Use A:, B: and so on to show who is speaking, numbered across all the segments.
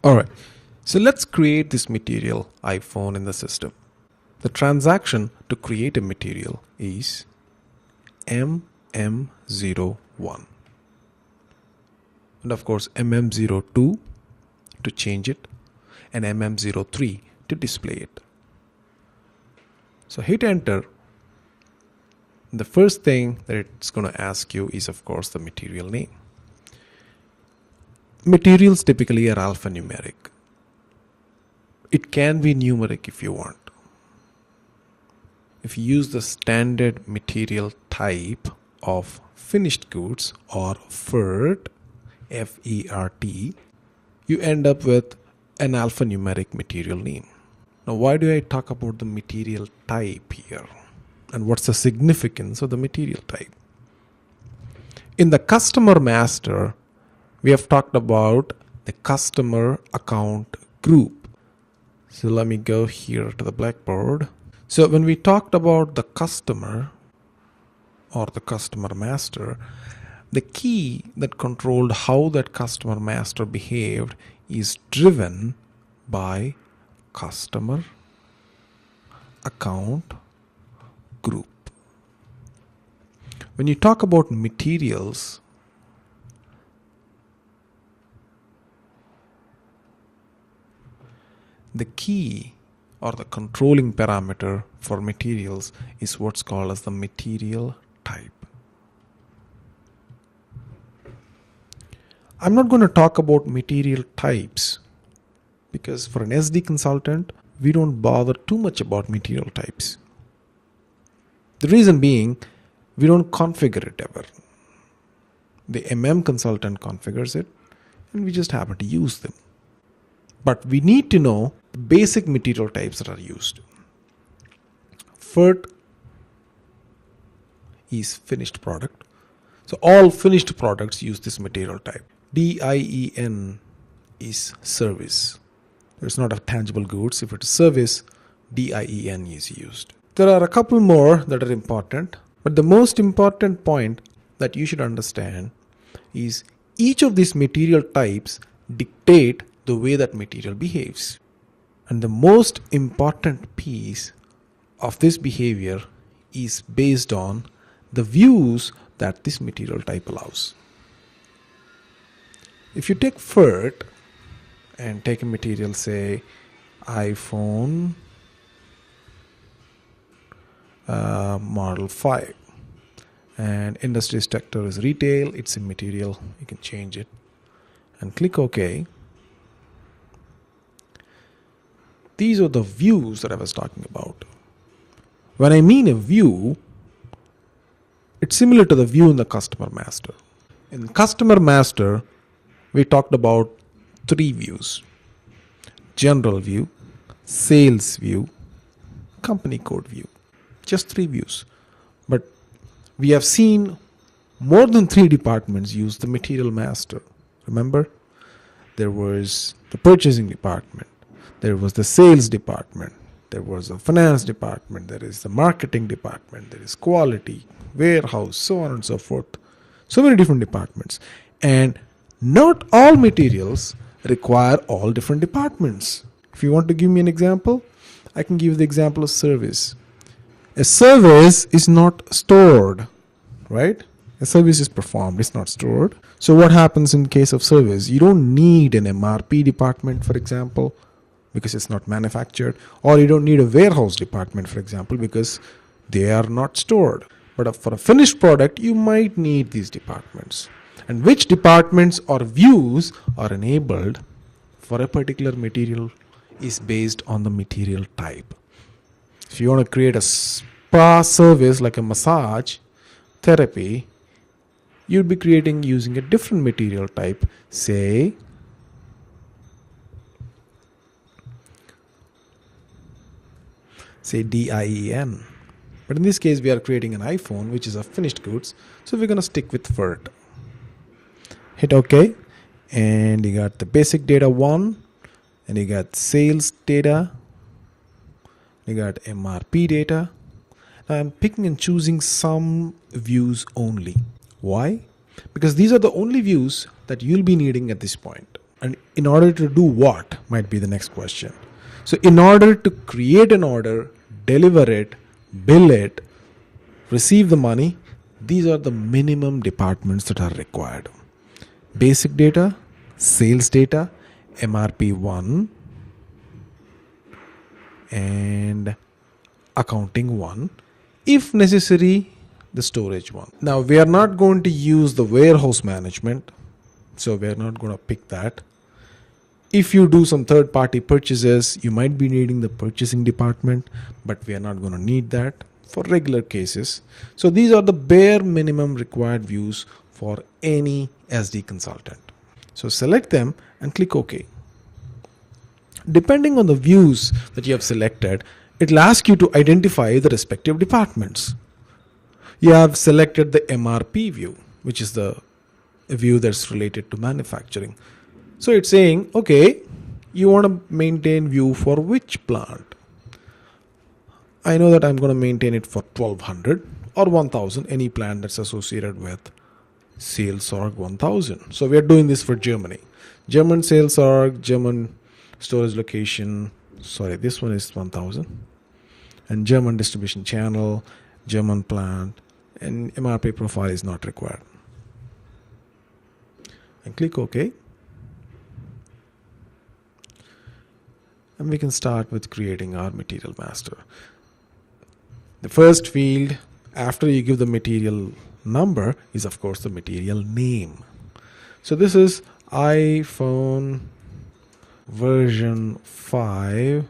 A: Alright, so let's create this material iPhone in the system. The transaction to create a material is MM01 and of course MM02 to change it and MM03 to display it. So hit enter. The first thing that it's going to ask you is of course the material name. Materials typically are alphanumeric. It can be numeric if you want. If you use the standard material type of finished goods or FERT, F-E-R-T, you end up with an alphanumeric material name. Now, why do I talk about the material type here? And what's the significance of the material type? In the customer master, we have talked about the customer account group. So let me go here to the blackboard. So when we talked about the customer or the customer master, the key that controlled how that customer master behaved is driven by customer account group. When you talk about materials, the key or the controlling parameter for materials is what's called as the material type. I'm not going to talk about material types because for an SD consultant, we don't bother too much about material types. The reason being, we don't configure it ever. The MM consultant configures it and we just happen to use them. But we need to know the basic material types that are used. FERT is finished product. So all finished products use this material type. DIEN is service. It's not a tangible goods. If it's service, DIEN is used. There are a couple more that are important, but the most important point that you should understand is each of these material types dictate the way that material behaves. And the most important piece of this behavior is based on the views that this material type allows. If you take FERT and take a material, say iPhone model 5 and industry sector is retail, it's a material, you can change it and click OK. These are the views that I was talking about. When I mean a view, it's similar to the view in the customer master. In customer master, we talked about three views: general view, sales view, company code view. Just three views. But we have seen more than three departments use the material master. Remember? There was the purchasing department. There was the sales department, there was the finance department, there is the marketing department, there is quality, warehouse, so on and so forth. So many different departments. And not all materials require all different departments. If you want to give me an example, I can give the example of service. A service is not stored, right? A service is performed, it's not stored. So what happens in case of service? You don't need an MRP department, for example, because it's not manufactured, or you don't need a warehouse department, for example, because they are not stored. But for a finished product, you might need these departments. And which departments or views are enabled for a particular material is based on the material type. If you want to create a spa service like a massage therapy, you'd be creating using a different material type, say DIEN. But in this case, we are creating an iPhone, which is a finished goods. So we're going to stick with FERT. Hit OK. And you got the basic data 1. And you got sales data. You got MRP data. Now I'm picking and choosing some views only. Why? Because these are the only views that you'll be needing at this point. And in order to do what might be the next question. So in order to create an order, deliver it, bill it, receive the money, these are the minimum departments that are required. Basic data, sales data, MRP 1, and accounting 1. If necessary, the storage 1. Now we are not going to use the warehouse management, so we are not going to pick that. If you do some third-party purchases, you might be needing the purchasing department, but we are not going to need that for regular cases. So these are the bare minimum required views for any SD consultant. So select them and click OK. Depending on the views that you have selected, it will ask you to identify the respective departments. You have selected the MRP view, which is the view that's related to manufacturing. So it's saying, okay, you want to maintain view for which plant? I know that I'm going to maintain it for 1200 or 1000, any plant that's associated with sales org 1000. So we are doing this for Germany. German sales org, German storage location, sorry, this one is 1000. And German distribution channel, German plant, and MRP profile is not required. And click OK. And we can start with creating our material master. The first field after you give the material number is of course the material name. So this is iPhone version 5.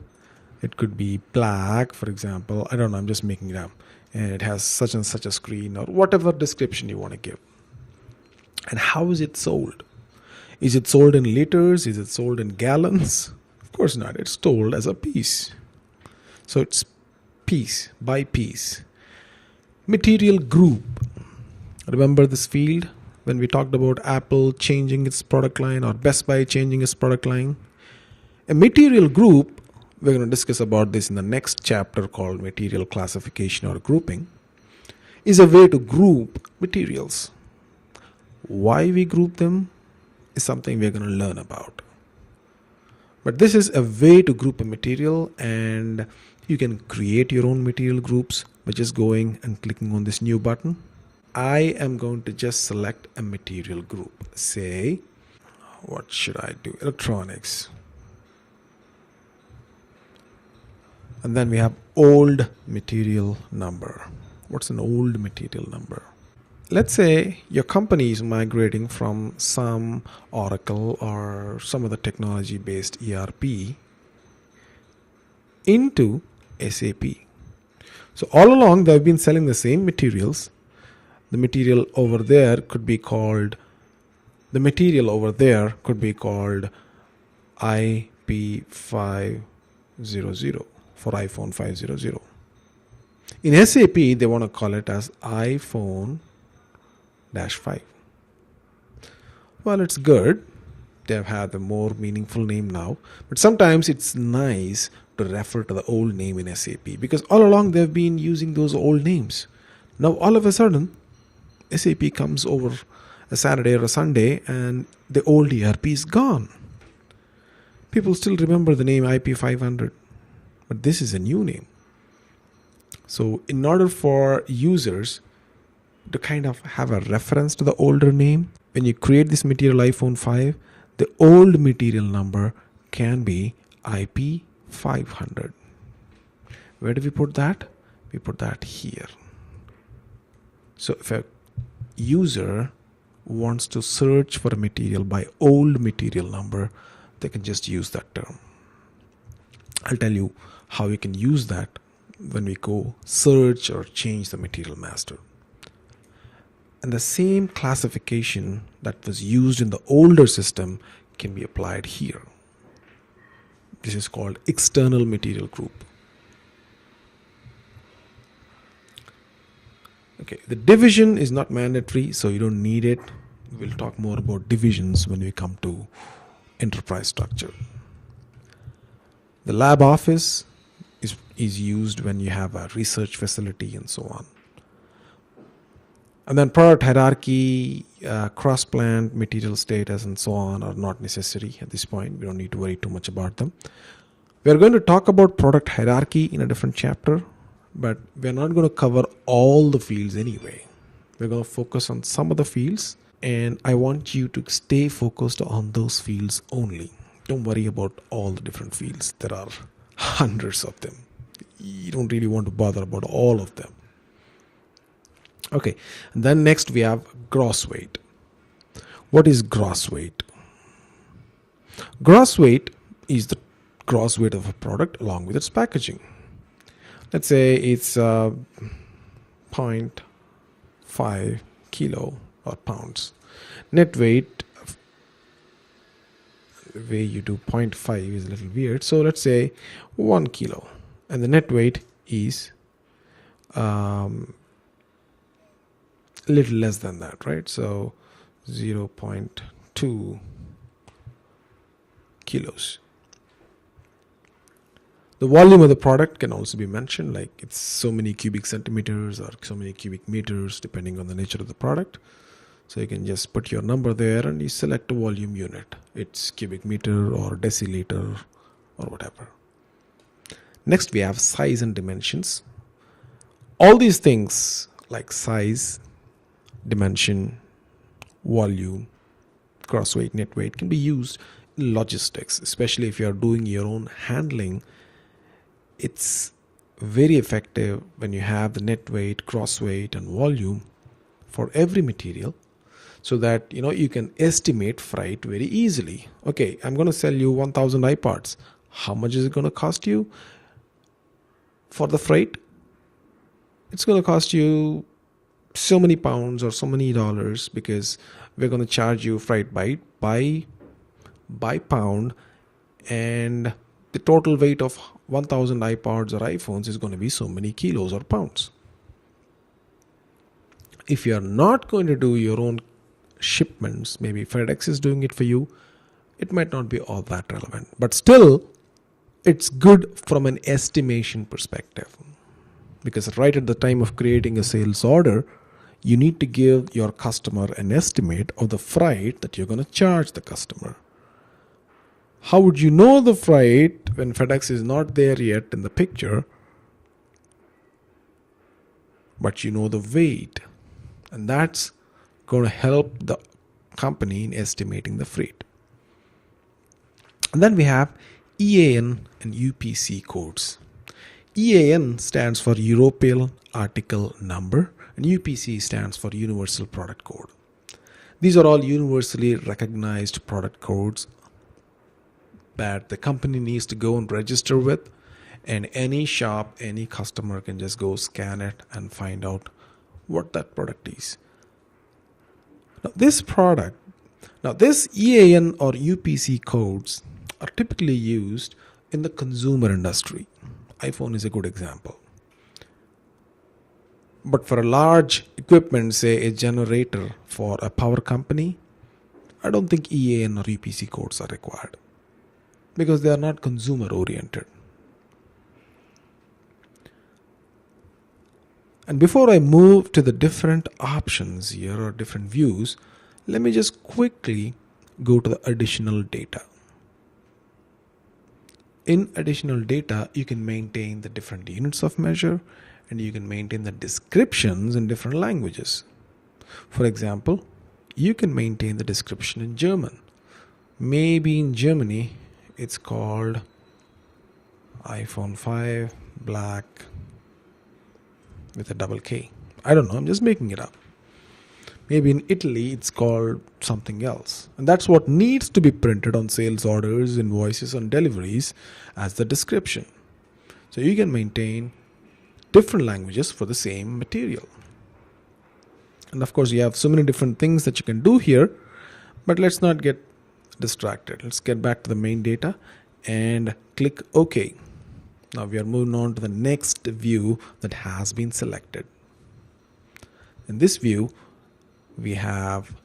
A: It could be black, for example. I don't know, I'm just making it up. And it has such and such a screen or whatever description you want to give. And how is it sold? Is it sold in liters? Is it sold in gallons? Of course not. It's sold as a piece. So it's piece by piece. Material group. Remember this field when we talked about Apple changing its product line or Best Buy changing its product line? A material group, we're going to discuss about this in the next chapter called material classification or grouping, is a way to group materials. Why we group them is something we're going to learn about. But this is a way to group a material, and you can create your own material groups by just going and clicking on this new button. I am going to just select a material group. Say, what should I do? Electronics. And then we have old material number. What's an old material number? Let's say your company is migrating from some Oracle or some other technology-based ERP into SAP. So all along they've been selling the same materials. The material over there could be called IP500 for iPhone 500. In SAP, they want to call it as iPhone-5. Well, it's good. They've had a more meaningful name now. But sometimes it's nice to refer to the old name in SAP because all along they've been using those old names. Now, all of a sudden, SAP comes over a Saturday or a Sunday and the old ERP is gone. People still remember the name IP500, but this is a new name. So in order for users to kind of have a reference to the older name, when you create this material iPhone 5, the old material number can be IP500. Where do we put that? We put that here. So if a user wants to search for a material by old material number, they can just use that term. I'll tell you how you can use that when we go search or change the material master. And the same classification that was used in the older system can be applied here. This is called external material group. Okay, the division is not mandatory, so you don't need it. We'll talk more about divisions when we come to enterprise structure. The lab office is used when you have a research facility and so on. And then product hierarchy, cross-plant, material status, and so on are not necessary at this point. We don't need to worry too much about them. We're going to talk about product hierarchy in a different chapter, but we're not going to cover all the fields anyway. We're going to focus on some of the fields, and I want you to stay focused on those fields only. Don't worry about all the different fields. There are hundreds of them. You don't really want to bother about all of them. Okay, and then next we have gross weight. What is gross weight? Gross weight is the gross weight of a product along with its packaging. Let's say it's 0.5 kilo or pounds. Net weight, the way you do 0.5 is a little weird. So let's say 1 kilo. And the net weight is little less than that, right? So 0.2 kilos. The volume of the product can also be mentioned, like it's so many cubic centimeters or so many cubic meters depending on the nature of the product. So you can just put your number there and you select a volume unit. It's cubic meter or deciliter or whatever. Next we have size and dimensions. All these things like size, dimension, volume, gross weight, net weight can be used in logistics, especially if you are doing your own handling. It's very effective when you have the net weight, gross weight, and volume for every material, so that you can estimate freight very easily. Okay, I'm going to sell you 1,000 iPods. How much is it going to cost you for the freight? It's going to cost you so many pounds or so many dollars, because we're going to charge you freight by pound, and the total weight of 1,000 iPods or iPhones is going to be so many kilos or pounds. If you are not going to do your own shipments, maybe FedEx is doing it for you, it might not be all that relevant, but still it's good from an estimation perspective, because right at the time of creating a sales order, you need to give your customer an estimate of the freight that you're going to charge the customer. How would you know the freight when FedEx is not there yet in the picture, but you know the weight? And that's going to help the company in estimating the freight. And then we have EAN and UPC codes. EAN stands for European Article Number, and UPC stands for Universal Product Code. These are all universally recognized product codes that the company needs to go and register with, and any shop, any customer can just go scan it and find out what that product is. Now this EAN or UPC codes are typically used in the consumer industry. iPhone is a good example. But for a large equipment, say a generator for a power company, I don't think EAN or UPC codes are required, because they are not consumer oriented. And before I move to the different options here or different views, let me just quickly go to the additional data. In additional data, you can maintain the different units of measure, and you can maintain the descriptions in different languages. For example, you can maintain the description in German. Maybe in Germany, it's called iPhone 5 black with a double K. I don't know, I'm just making it up. Maybe in Italy, it's called something else. And that's what needs to be printed on sales orders, invoices, and deliveries as the description. So you can maintain different languages for the same material. And of course, you have so many different things that you can do here, but let's not get distracted. Let's get back to the main data and click OK. Now we are moving on to the next view that has been selected. In this view, we have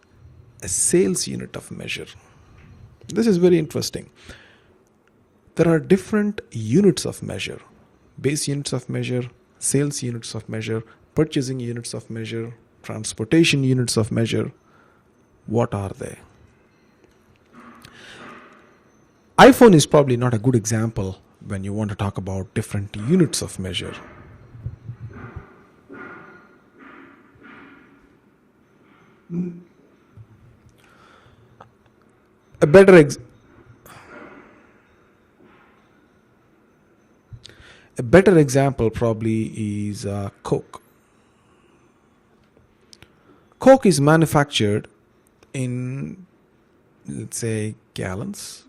A: a sales unit of measure. This is very interesting. There are different units of measure: base units of measure, sales units of measure, purchasing units of measure, transportation units of measure. What are they? iPhone is probably not a good example when you want to talk about different units of measure. A better example probably is Coke. Coke is manufactured in, let's say, gallons,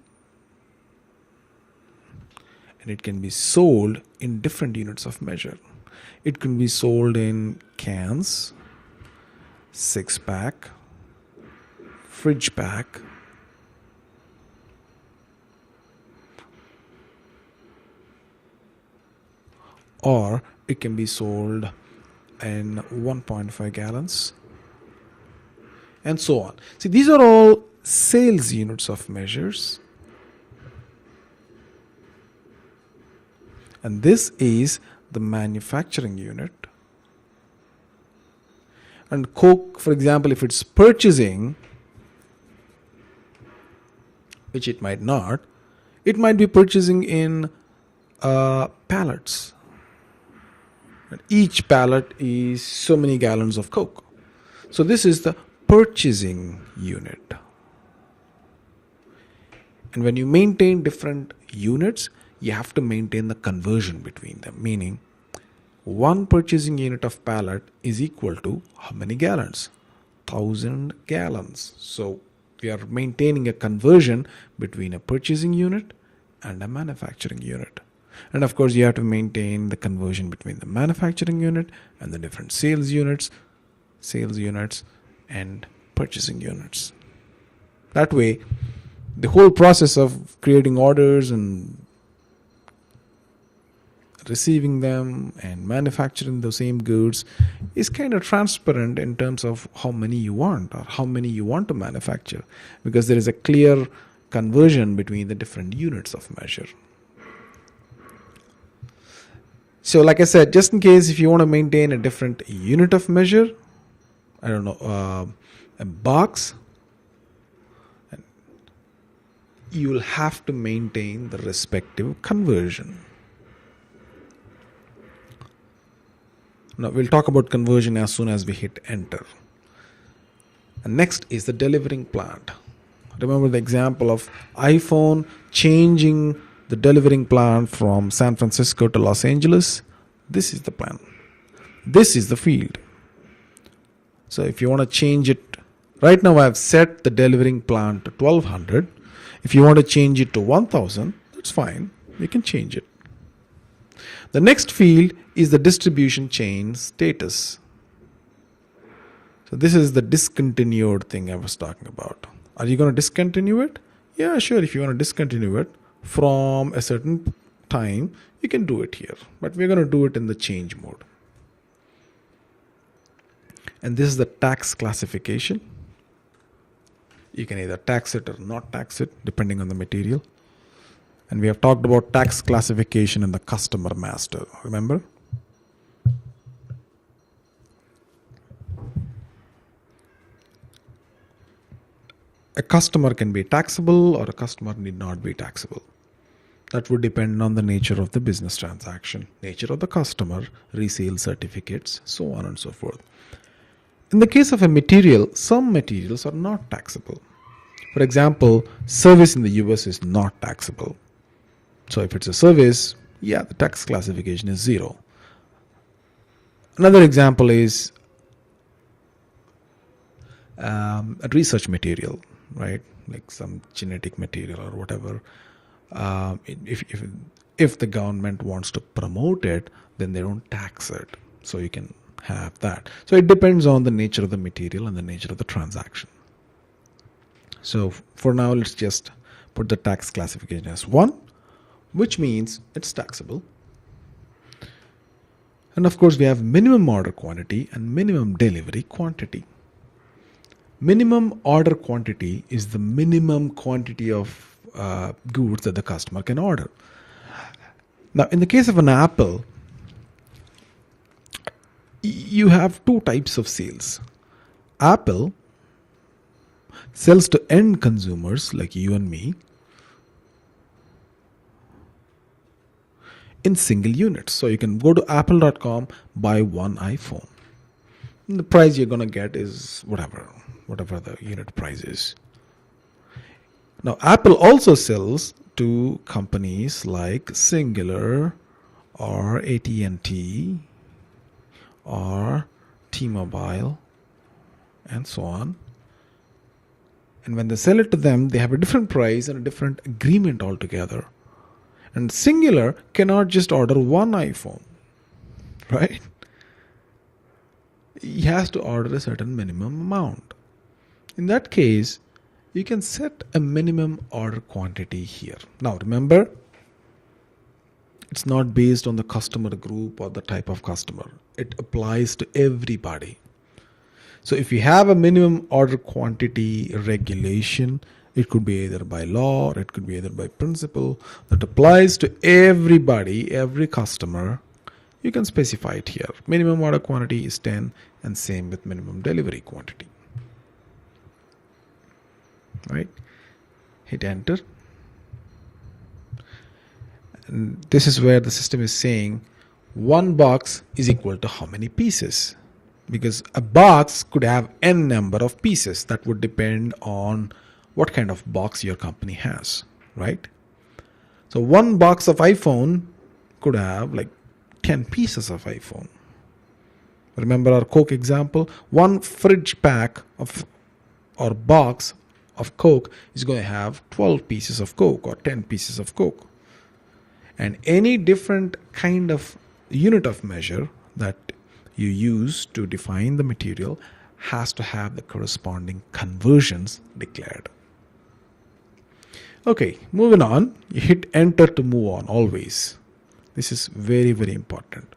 A: and it can be sold in different units of measure. It can be sold in cans, 6-pack, fridge pack, or it can be sold in 1.5 gallons, and so on. See, these are all sales units of measures, and this is the manufacturing unit. And Coke, for example, if it's purchasing, which it might not, it might be purchasing in pallets. And each pallet is so many gallons of Coke. So this is the purchasing unit. And when you maintain different units, you have to maintain the conversion between them, meaning one purchasing unit of pallet is equal to how many gallons? 1000 gallons. So we are maintaining a conversion between a purchasing unit and a manufacturing unit. And of course, you have to maintain the conversion between the manufacturing unit and the different sales units and purchasing units. That way, the whole process of creating orders and receiving them and manufacturing the same goods is kind of transparent in terms of how many you want or how many you want to manufacture, because there is a clear conversion between the different units of measure. So like I said, just in case if you want to maintain a different unit of measure, I don't know, a box, you will have to maintain the respective conversion. Now we'll talk about conversion as soon as we hit enter. And next is the delivering plant. Remember the example of iPhone changing the delivering plant from San Francisco to Los Angeles. This is the plan. This is the field. So if you want to change it, right now I've set the delivering plant to 1200. If you want to change it to 1000, that's fine. You can change it. The next field is the distribution chain status. So this is the discontinued thing I was talking about. Are you going to discontinue it? Yeah, sure. If you want to discontinue it from a certain time, you can do it here. But we're going to do it in the change mode. And this is the tax classification. You can either tax it or not tax it, depending on the material. And we have talked about tax classification in the customer master, remember? A customer can be taxable or a customer need not be taxable. That would depend on the nature of the business transaction, nature of the customer, resale certificates, so on and so forth. In the case of a material, some materials are not taxable. For example, service in the US is not taxable. So if it's a service, yeah, the tax classification is 0. Another example is a research material, right? Like some genetic material or whatever. If the government wants to promote it, then they don't tax it. So you can have that. So it depends on the nature of the material and the nature of the transaction. So for now, let's just put the tax classification as 1, which means it's taxable. And of course, we have minimum order quantity and minimum delivery quantity. Minimum order quantity is the minimum quantity of goods that the customer can order. Now, in the case of an apple, You have two types of sales. Apple sells to end consumers like you and me in single units. So you can go to apple.com, buy one iPhone. And the price you're going to get is whatever the unit price is. Now, Apple also sells to companies like Singular or AT&T or T-Mobile and so on. And when they sell it to them, they have a different price and a different agreement altogether. And Singular cannot just order one iPhone, right? He has to order a certain minimum amount. In that case, you can set a minimum order quantity here. Now remember, it's not based on the customer group or the type of customer. It applies to everybody. So if you have a minimum order quantity regulation, it could be either by law or it could be either by principle that applies to everybody, every customer. You can specify it here. Minimum order quantity is 10 and same with minimum delivery quantity. Right? Hit enter. And this is where the system is saying one box is equal to how many pieces? Because a box could have n number of pieces. That would depend on what kind of box your company has, right? So one box of iPhone could have like 10 pieces of iPhone. Remember our Coke example? One fridge pack of or box of Coke is going to have 12 pieces of Coke or 10 pieces of Coke. And any different kind of unit of measure that you use to define the material has to have the corresponding conversions declared. Okay, moving on. You hit enter to move on always. This is very, very important.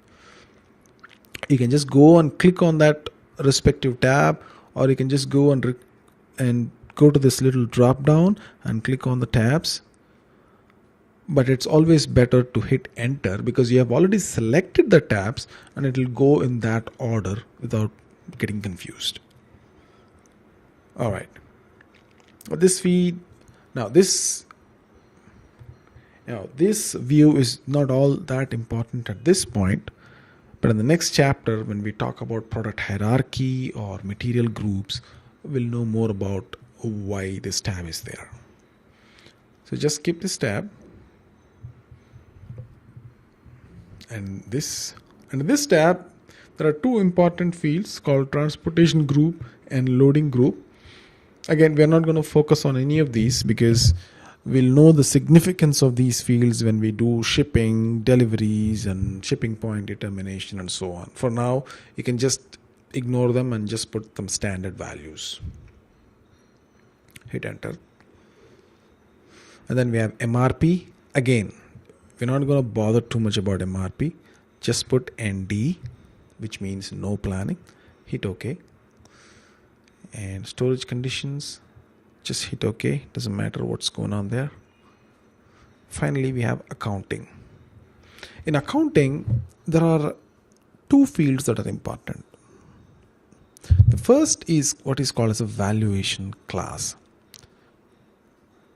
A: You can just go and click on that respective tab, or you can just go and go to this little drop down and click on the tabs. But it's always better to hit enter because you have already selected the tabs and it will go in that order without getting confused. All right. This view is not all that important at this point, but in the next chapter, when we talk about product hierarchy or material groups, we'll know more about why this tab is there. So just skip this tab. And in this tab, there are two important fields called transportation group and loading group. Again, we are not going to focus on any of these because we'll know the significance of these fields when we do shipping, deliveries, and shipping point determination and so on. For now, you can just ignore them and just put them standard values. Hit enter. And then we have MRP. Again, we're not going to bother too much about MRP. Just put ND, which means no planning. Hit OK. And storage conditions, just hit OK. Doesn't matter what's going on there. Finally, we have accounting. In accounting, there are two fields that are important. The first is what is called as a valuation class.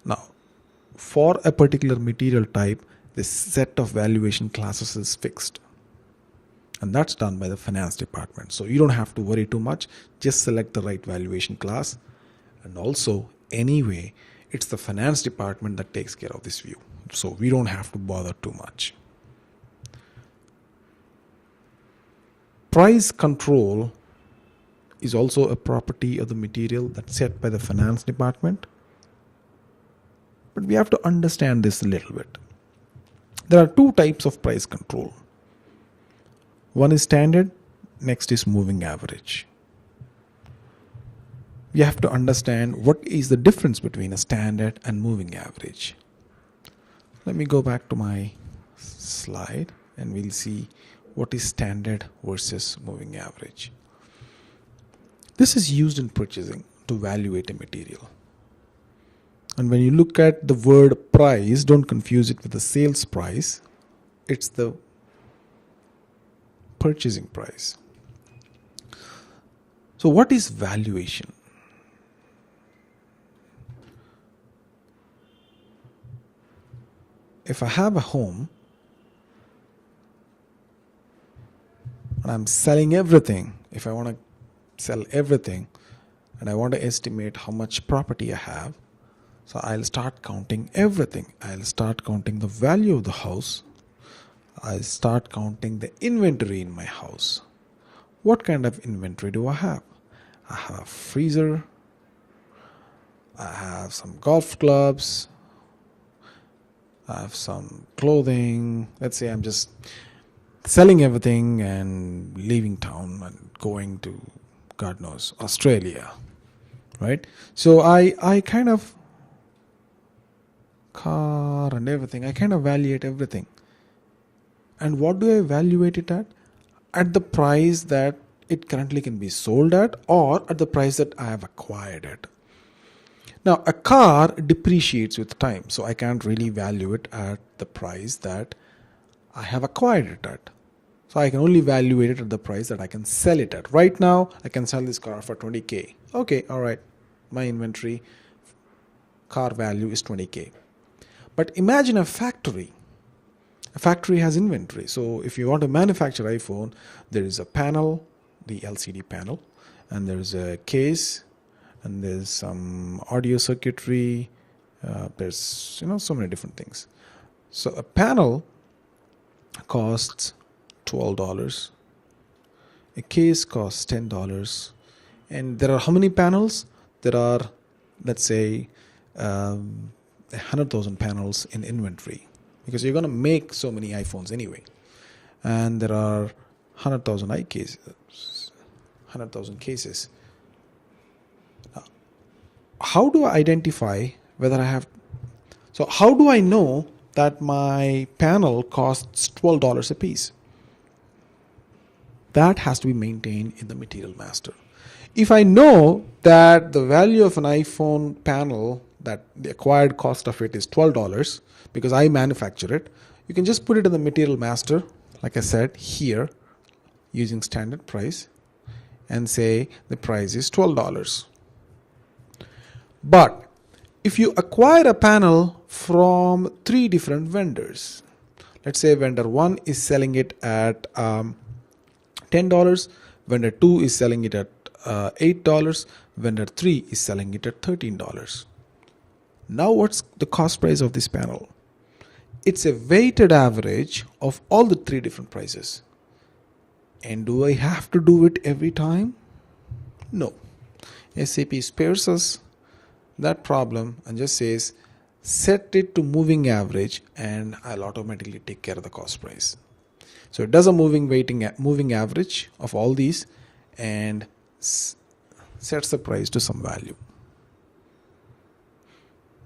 A: Now, for a particular material type, this set of valuation classes is fixed. And that's done by the finance department. So you don't have to worry too much. Just select the right valuation class. And also, anyway, it's the finance department that takes care of this view. So we don't have to bother too much. Price control is also a property of the material that's set by the finance department. But we have to understand this a little bit. There are two types of price control. One is standard, next is moving average. You have to understand what is the difference between a standard and moving average. Let me go back to my slide and we'll see what is standard versus moving average. This is used in purchasing to evaluate a material. And when you look at the word price, don't confuse it with the sales price. It's the purchasing price. So what is valuation? If I have a home and I'm selling everything, if I want to sell everything and I want to estimate how much property I have, so I'll start counting everything. I'll start counting the value of the house. I'll start counting the inventory in my house. What kind of inventory do I have? I have a freezer. I have some golf clubs. I have some clothing. Let's say I'm just selling everything and leaving town and going to, God knows, Australia, right? So I kind of car and everything, I kind of evaluate everything. And what do I evaluate it at? At the price that it currently can be sold at, or at the price that I have acquired it. Now, a car depreciates with time, so I can't really value it at the price that I have acquired it at. So I can only evaluate it at the price that I can sell it at. Right now, I can sell this car for 20K. Okay, all right. My inventory car value is 20K. But imagine a factory. A factory has inventory. So if you want to manufacture iPhone, there is a panel, the LCD panel, and there's a case, and there's some audio circuitry. There's so many different things. So a panel costs $12. A case costs $10. And there are how many panels? There are, let's say, 100,000 panels in inventory, because you're going to make so many iPhones anyway. And there are 100,000 cases. Now, how do I identify whether I have... So how do I know that my panel costs $12 a piece? That has to be maintained in the material master. If I know that the value of an iPhone panel, that the acquired cost of it is $12 because I manufacture it, you can just put it in the material master, like I said here, using standard price, and say the price is $12. But if you acquire a panel from 3 different vendors, let's say vendor 1 is selling it at $10, vendor 2 is selling it at $8, vendor 3 is selling it at $13. Now what's the cost price of this panel? It's a weighted average of all the 3 different prices. And do I have to do it every time? No. SAP spares us that problem and just says set it to moving average and I'll automatically take care of the cost price. So it does a moving average of all these and sets the price to some value.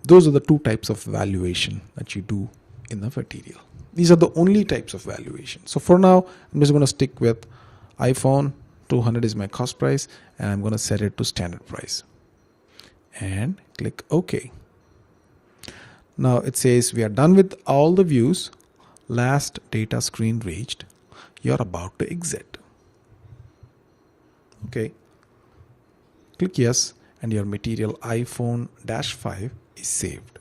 A: Those are the 2 types of valuation that you do in the material. These are the only types of valuation. So for now, I'm just going to stick with iPhone. 200 is my cost price, and I'm going to set it to standard price. And click OK. Now it says we are done with all the views. Last data screen reached. You're about to exit. Okay. Click yes, and your material iPhone-5 is saved.